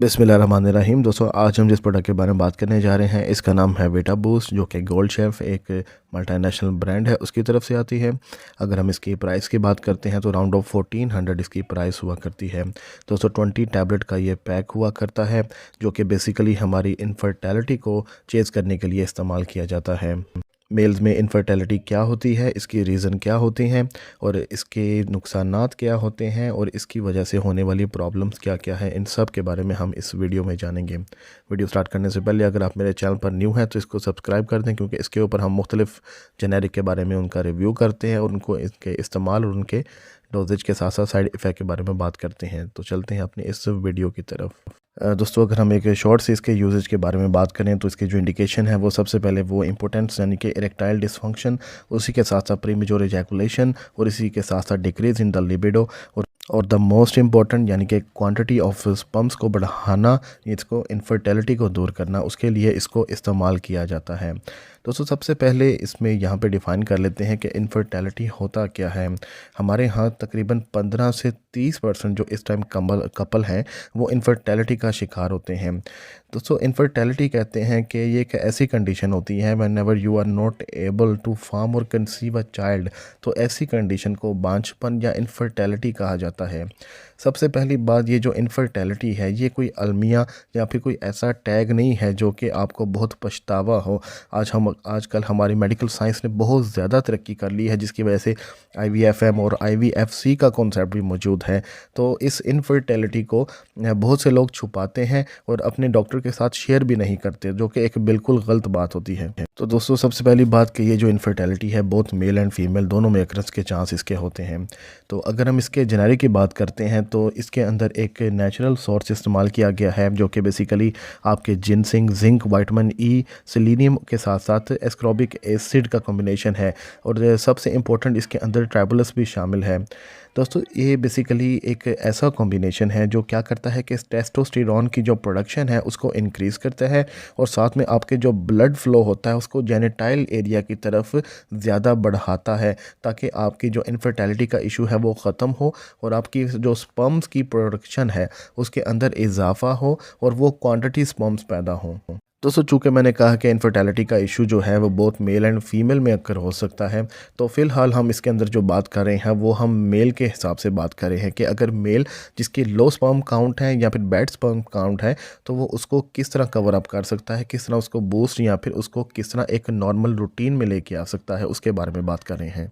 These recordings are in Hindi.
बिस्मिल्लाहिर्रहमानिर्रहीम। दोस्तों, आज हम जिस प्रोडक्ट के बारे में बात करने जा रहे हैं इसका नाम है बेटा बूस्ट, जो कि गोल्ड शेफ एक मल्टीनेशनल ब्रांड है उसकी तरफ से आती है। अगर हम इसकी प्राइस की बात करते हैं तो राउंड ऑफ 1400 इसकी प्राइस हुआ करती है। दोस्तों, 20 टैबलेट का ये पैक हुआ करता है, जो कि बेसिकली हमारी इनफर्टिलिटी को चेज़ करने के लिए इस्तेमाल किया जाता है। मेल्स में इनफर्टिलिटी क्या होती है, इसकी रीज़न क्या होती हैं और इसके नुकसानात क्या होते हैं और इसकी वजह से होने वाली प्रॉब्लम्स क्या क्या है, इन सब के बारे में हम इस वीडियो में जानेंगे। वीडियो स्टार्ट करने से पहले अगर आप मेरे चैनल पर न्यू हैं तो इसको सब्सक्राइब कर दें, क्योंकि इसके ऊपर हम मुख्तलिफ जेनेरिक के बारे में उनका रिव्यू करते हैं और उनको इसके इस्तेमाल और उनके डोजेज के साथ साथ साइड इफ़ेक्ट के बारे में बात करते हैं। तो चलते हैं अपने इस वीडियो की तरफ। दोस्तों, अगर हम एक शॉर्ट से इसके यूजेज के बारे में बात करें तो इसकी जो इंडिकेशन है वो सबसे पहले वो इंपॉर्टेंस यानी कि इरेक्टाइल डिसफंक्शन, उसी के साथ साथ प्रीमेच्योर इजैकुलेशन और इसी के साथ साथ डिक्रीज इन द लिबिडो और द मोस्ट इम्पॉर्टेंट यानी कि क्वांटिटी ऑफ स्पर्म्स को बढ़ाना, इसको इनफर्टिलिटी को दूर करना, उसके लिए इसको इस्तेमाल किया जाता है। दोस्तों, सबसे पहले इसमें यहाँ पे डिफ़ाइन कर लेते हैं कि इनफर्टिलिटी होता क्या है। हमारे यहाँ तकरीबन 15 से 30% जो इस टाइम कपल हैं वो इनफर्टिलिटी का शिकार होते हैं। दोस्तों, इनफर्टिलिटी कहते हैं कि ये एक ऐसी कंडीशन होती है whenever you are not able to form और कंसीव अ चाइल्ड। तो ऐसी कंडीशन को बांझपन या इनफर्टिलिटी कहा जाता है। सबसे पहली बात, ये जो इनफर्टिलिटी है ये कोई अलमिया या फिर कोई ऐसा टैग नहीं है जो कि आपको बहुत पछतावा हो। आजकल हमारी मेडिकल साइंस ने बहुत ज़्यादा तरक्की कर ली है, जिसकी वजह से IVFM और IVFC का कॉन्सेप्ट भी मौजूद है। तो इस इनफर्टिलिटी को बहुत से लोग छुपाते हैं और अपने डॉक्टर के साथ शेयर भी नहीं करते, जो कि एक बिल्कुल गलत बात होती है। तो दोस्तों, सबसे पहली बात कि ये जो इनफर्टिलिटी है बोथ मेल एंड फीमेल दोनों में अक्रस के चांस इसके होते हैं। तो अगर हम इसके जेनेरिक की बात करते हैं तो इसके अंदर एक नेचुरल सोर्स इस्तेमाल किया गया है, जो कि बेसिकली आपके ginseng, zinc, vitamin E, selenium के साथ साथ एस्कॉर्बिक एसिड का कॉम्बिनेशन है और सबसे इम्पोर्टेंट इसके अंदर ट्राइबोलस भी शामिल है। दोस्तों, ये बेसिकली एक ऐसा कॉम्बिनेशन है जो क्या करता है कि टेस्टोस्टेरोन की जो प्रोडक्शन है उसको इंक्रीज़ करता है और साथ में आपके जो ब्लड फ्लो होता है उसको जेनिटाइल एरिया की तरफ ज़्यादा बढ़ाता है, ताकि आपकी जो इनफर्टिलिटी का इशू है वो ख़त्म हो और आपकी जो स्पर्म्स की प्रोडक्शन है उसके अंदर इजाफा हो और वो क्वांटिटी स्पर्म्स पैदा हो। दोस्तों, चूँकि मैंने कहा कि इनफर्टिलिटी का इशू जो है वो बहुत मेल एंड फीमेल में अक्सर हो सकता है, तो फ़िलहाल हम इसके अंदर जो बात कर रहे हैं वो हम मेल के हिसाब से बात कर रहे हैं कि अगर मेल जिसकी लो स्पर्म काउंट है या फिर बैड स्पर्म काउंट है तो वो उसको किस तरह कवर अप कर सकता है, किस तरह उसको बूस्ट या फिर उसको किस तरह एक नॉर्मल रूटीन में लेके आ सकता है, उसके बारे में बात कर रहे हैं।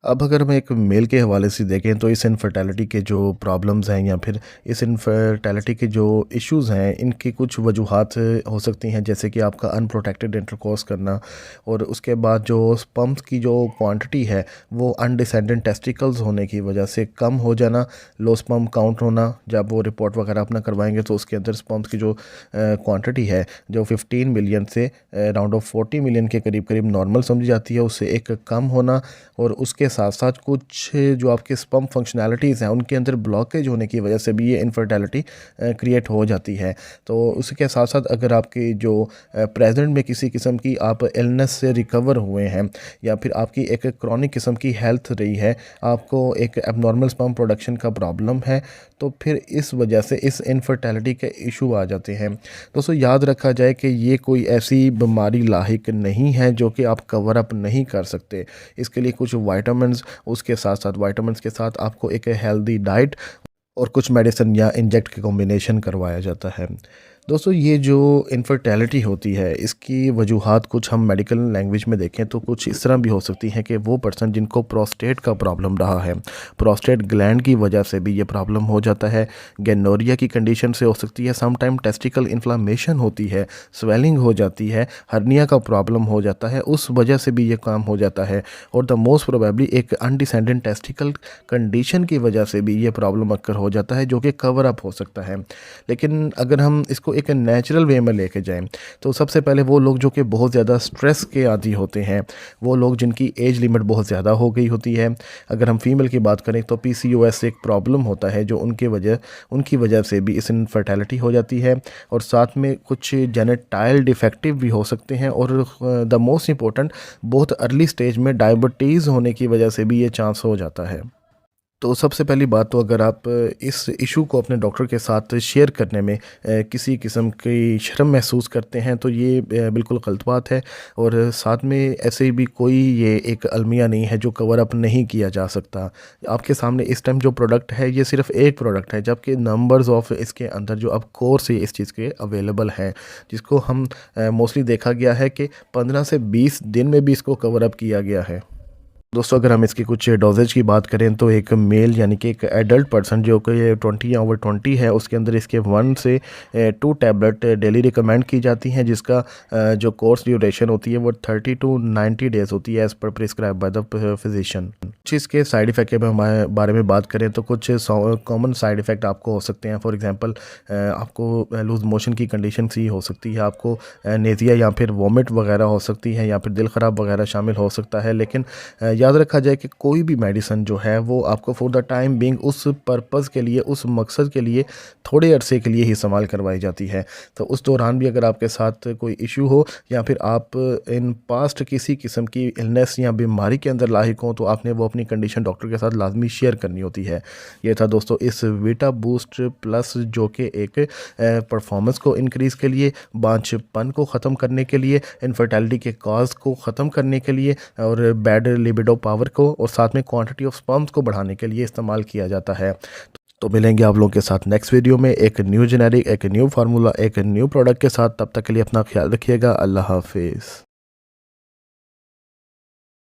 अब अगर हम एक मेल के हवाले से देखें तो इस इनफर्टिलिटी के जो प्रॉब्लम्स हैं या फिर इस इनफर्टिलिटी के जो इश्यूज़ हैं, इनकी कुछ वजूहात हो सकती हैं, जैसे कि आपका अनप्रोटेक्टेड इंटरकोर्स करना और उसके बाद जो स्पर्म्स की जो क्वांटिटी है वो अनडिसेंडेंट टेस्टिकल्स होने की वजह से कम हो जाना, लो स्पर्म काउंट होना। जब वो रिपोर्ट वगैरह अपना करवाएंगे तो उसके अंदर स्पर्म्स की जो क्वांटिटी है जो 15 मिलियन से राउंड ऑफ 40 मिलियन के करीब करीब नॉर्मल समझी जाती है, उससे एक कम होना और उसके साथ साथ कुछ जो आपके स्पर्म फंक्शनैलिटीज़ हैं उनके अंदर ब्लॉकेज होने की वजह से भी ये इनफर्टिलिटी क्रिएट हो जाती है। तो उसके साथ साथ अगर आपकी जो प्रेजेंट में किसी किस्म की आप इलनेस से रिकवर हुए हैं या फिर आपकी एक क्रॉनिक किस्म की हेल्थ रही है, आपको एक एबनॉर्मल स्पर्म प्रोडक्शन का प्रॉब्लम है, तो फिर इस वजह से इस इनफर्टिलिटी के इशू आ जाते हैं। दोस्तों, याद रखा जाए कि ये कोई ऐसी बीमारी लाहिक नहीं है जो कि आप कवर अप नहीं कर सकते। इसके लिए कुछ विटामिन्स, उसके साथ साथ विटामिन्स के साथ आपको एक हेल्दी डाइट और कुछ मेडिसिन या इंजेक्ट के कॉम्बिनेशन करवाया जाता है। दोस्तों, ये जो इनफर्टिलिटी होती है इसकी वजूहात कुछ हम मेडिकल लैंग्वेज में देखें तो कुछ इस तरह भी हो सकती हैं कि वो पर्सन जिनको प्रोस्टेट का प्रॉब्लम रहा है, प्रोस्टेट ग्लैंड की वजह से भी ये प्रॉब्लम हो जाता है, गैनोरिया की कंडीशन से हो सकती है, सम टाइम टेस्टिकल इन्फ्लामेशन होती है, स्वेलिंग हो जाती है, हर्निया का प्रॉब्लम हो जाता है, उस वजह से भी ये काम हो जाता है और द मोस्ट प्रोबेबली एक अनडिसेंडेंट टेस्टिकल कंडीशन की वजह से भी ये प्रॉब्लम अक्सर हो जाता है, जो कि कवर अप हो सकता है। लेकिन अगर हम इसको एक नेचुरल वे में लेके जाएं तो सबसे पहले वो लोग जो कि बहुत ज़्यादा स्ट्रेस के आदी होते हैं, वो लोग जिनकी एज लिमिट बहुत ज़्यादा हो गई होती है, अगर हम फीमेल की बात करें तो PCOS एक प्रॉब्लम होता है जो उनकी वजह से भी इस इनफर्टिलिटी हो जाती है और साथ में कुछ जेनेटाइल डिफेक्टिव भी हो सकते हैं और द मोस्ट इम्पोर्टेंट बहुत अर्ली स्टेज में डायबिटीज़ होने की वजह से भी ये चांस हो जाता है। तो सबसे पहली बात तो अगर आप इस इशू को अपने डॉक्टर के साथ शेयर करने में किसी किस्म की शर्म महसूस करते हैं तो ये बिल्कुल गलत बात है। और साथ में ऐसे भी कोई ये एक अलमिया नहीं है जो कवर अप नहीं किया जा सकता। आपके सामने इस टाइम जो प्रोडक्ट है ये सिर्फ एक प्रोडक्ट है, जबकि नंबर्स ऑफ इसके अंदर जो अब कोर्स है इस चीज़ के अवेलेबल हैं, जिसको हम मोस्टली देखा गया है कि 15 से 20 दिन में भी इसको कवर अप किया गया है। दोस्तों अगर हम इसकी कुछ डोजेज की बात करें तो एक मेल यानी कि एक एडल्ट पर्सन जो कि 20 या ओवर 20 है, उसके अंदर इसके 1 से 2 टैबलेट डेली रिकमेंड की जाती हैं, जिसका जो कोर्स ड्यूरेशन होती है वो 30 टू 90 डेज़ होती है as per prescribe by the physician. कुछ इसके साइड इफ़ेक्ट के बारे में बात करें तो कुछ कॉमन साइड इफ़ेक्ट आपको हो सकते हैं। फॉर एग्ज़ाम्पल आपको लूज़ मोशन की कंडीशन सी हो सकती है, आपको नेज़िया या फिर वॉमिट वगैरह हो सकती है, या फिर दिल ख़राब वगैरह शामिल हो सकता है। लेकिन याद रखा जाए कि कोई भी मेडिसिन जो है वो आपको फॉर द टाइम बिंग उस पर्पज़ के लिए, उस मकसद के लिए थोड़े अरसे के लिए ही इस्तेमाल करवाई जाती है। तो उस दौरान भी अगर आपके साथ कोई इशू हो या फिर आप इन पास्ट किसी किस्म की इलनेस या बीमारी के अंदर लाहिक हों तो आपने वो अपनी कंडीशन डॉक्टर के साथ लाजमी शेयर करनी होती है। ये था दोस्तों इस वीटा बूस्ट प्लस, जो कि एक परफॉर्मेंस को इंक्रीज़ के लिए, बांझपन को ख़त्म करने के लिए, इनफर्टिलिटी के कॉज को ख़त्म करने के लिए और बैड लिबिडो पावर को और साथ में क्वांटिटी ऑफ स्पर्म्स को बढ़ाने के लिए इस्तेमाल किया जाता है। तो मिलेंगे आप लोगों के साथ नेक्स्ट वीडियो में एक न्यू जेनेरिक, एक न्यू फार्मूला, एक न्यू प्रोडक्ट के साथ। तब तक के लिए अपना ख्याल रखिएगा। अल्लाह हाफिज़।